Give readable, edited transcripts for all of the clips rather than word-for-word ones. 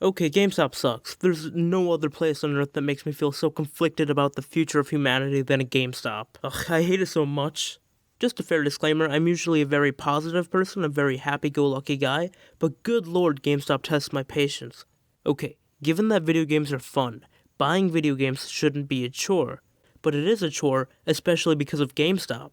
Okay, GameStop sucks. There's no other place on earth that makes me feel so conflicted about the future of humanity than a GameStop. Ugh, I hate it so much. Just a fair disclaimer, I'm usually a very positive person, a very happy-go-lucky guy, but good lord, GameStop tests my patience. Okay, given that video games are fun, buying video games shouldn't be a chore, but it is a chore, especially because of GameStop.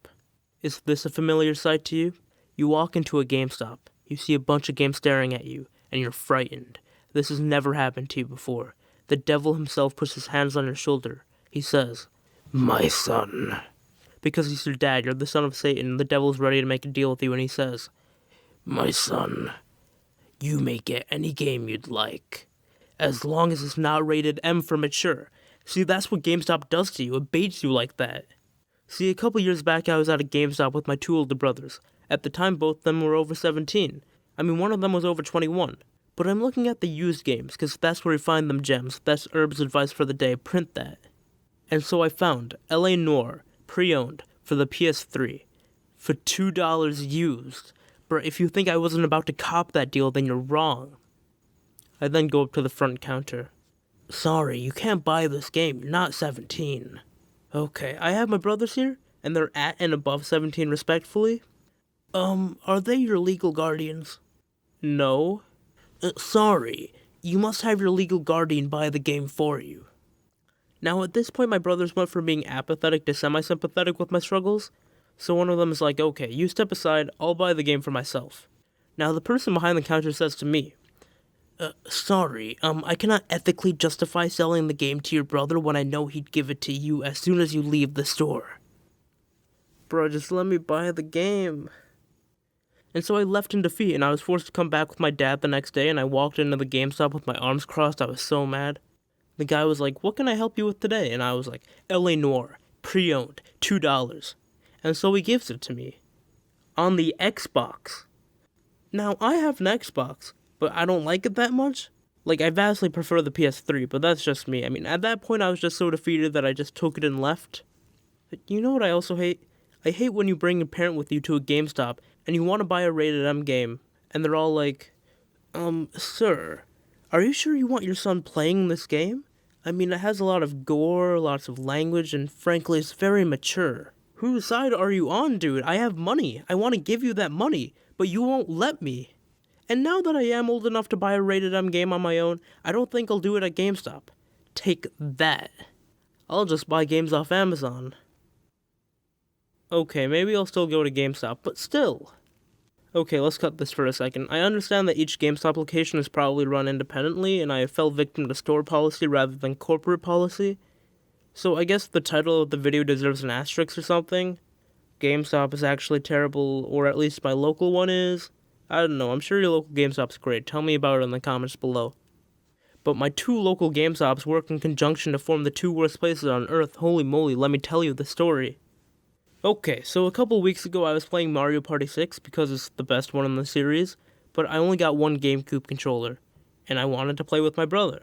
Is this a familiar sight to you? You walk into a GameStop, you see a bunch of games staring at you, and you're frightened. This has never happened to you before. The devil himself puts his hands on your shoulder. He says, "My son." Because he's your dad, you're the son of Satan, the devil's ready to make a deal with you, and he says, "My son, you may get any game you'd like, as long as it's not rated M for mature." See, that's what GameStop does to you. It baits you like that. See, a couple years back, I was at a GameStop with my two older brothers. At the time, both of them were over 17. I mean, one of them was over 21. But I'm looking at the used games, because that's where we find them gems. That's Urb's advice for the day. Print that. And so I found LA Noire, pre-owned, for the PS3, for $2 used. But if you think I wasn't about to cop that deal, then you're wrong. I then go up to the front counter. "Sorry, you can't buy this game. You're not 17. Okay, I have my brothers here, and they're at and above 17 respectfully. Are they your legal guardians? No. Sorry, you must have your legal guardian buy the game for you. Now at this point my brothers went from being apathetic to semi-sympathetic with my struggles, so one of them is like, "Okay, you step aside, I'll buy the game for myself." Now the person behind the counter says to me, "Sorry, I cannot ethically justify selling the game to your brother when I know he'd give it to you as soon as you leave the store." Bro, just let me buy the game. And so I left in defeat, and I was forced to come back with my dad the next day, and I walked into the GameStop with my arms crossed. I was so mad. The guy was like, "What can I help you with today?" And I was like, "LA Noire, pre-owned, $2. And so he gives it to me. On the Xbox. Now, I have an Xbox, but I don't like it that much. Like, I vastly prefer the PS3, but that's just me. I mean, at that point, I was just so defeated that I just took it and left. But you know what I also hate? I hate when you bring a parent with you to a GameStop, and you want to buy a rated M game, and they're all like, "Sir, are you sure you want your son playing this game? I mean, it has a lot of gore, lots of language, and frankly, it's very mature. Whose side are you on, dude? I have money. I want to give you that money, but you won't let me. And now that I am old enough to buy a rated M game on my own, I don't think I'll do it at GameStop. Take that. I'll just buy games off Amazon." Okay, maybe I'll still go to GameStop, but still. Okay, let's cut this for a second. I understand that each GameStop location is probably run independently, and I fell victim to store policy rather than corporate policy. So I guess the title of the video deserves an asterisk or something. GameStop is actually terrible, or at least my local one is. I don't know, I'm sure your local GameStop's great. Tell me about it in the comments below. But my two local GameStops work in conjunction to form the two worst places on Earth. Holy moly, let me tell you the story. Okay, so a couple weeks ago I was playing Mario Party 6 because it's the best one in the series, but I only got one GameCube controller, and I wanted to play with my brother.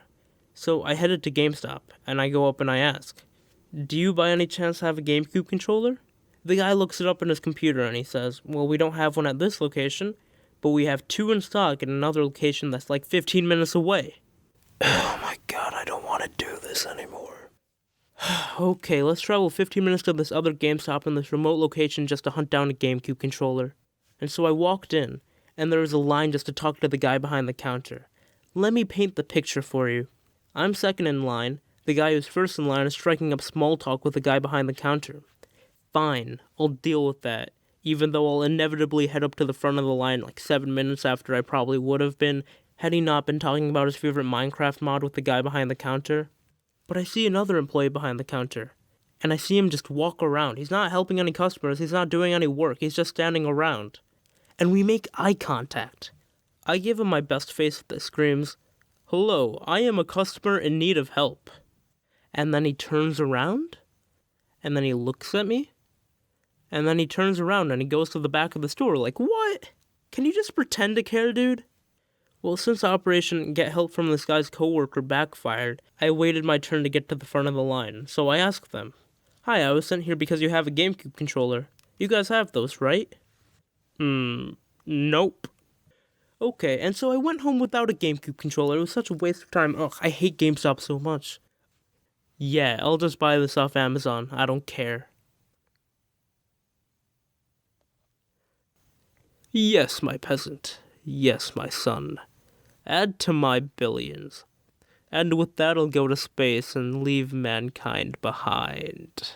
So I headed to GameStop, and I go up and I ask, "Do you by any chance have a GameCube controller?" The guy looks it up on his computer and he says, "Well, we don't have one at this location, but we have two in stock at another location that's like 15 minutes away." Oh my god, I don't want to do this anymore. Okay, let's travel 15 minutes to this other GameStop in this remote location just to hunt down a GameCube controller. And so I walked in, and there was a line just to talk to the guy behind the counter. Let me paint the picture for you. I'm second in line. The guy who's first in line is striking up small talk with the guy behind the counter. Fine, I'll deal with that, even though I'll inevitably head up to the front of the line like 7 minutes after I probably would have been, had he not been talking about his favorite Minecraft mod with the guy behind the counter. But I see another employee behind the counter, and I see him just walk around. He's not helping any customers, he's not doing any work, he's just standing around. And we make eye contact. I give him my best face that screams, "Hello, I am a customer in need of help." And then he turns around, and then he looks at me, and then he turns around and he goes to the back of the store like, "What? Can you just pretend to care, dude?" Well, since Operation Get Help from this guy's coworker backfired, I waited my turn to get to the front of the line, so I asked them, "Hi, I was sent here because you have a GameCube controller. You guys have those, right?" Nope. Okay, and so I went home without a GameCube controller. It was such a waste of time. Ugh, I hate GameStop so much. Yeah, I'll just buy this off Amazon. I don't care. Yes, my peasant. Yes, my son. Add to my billions. And with that, I'll go to space and leave mankind behind.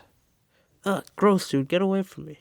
Ugh, gross, dude. Get away from me.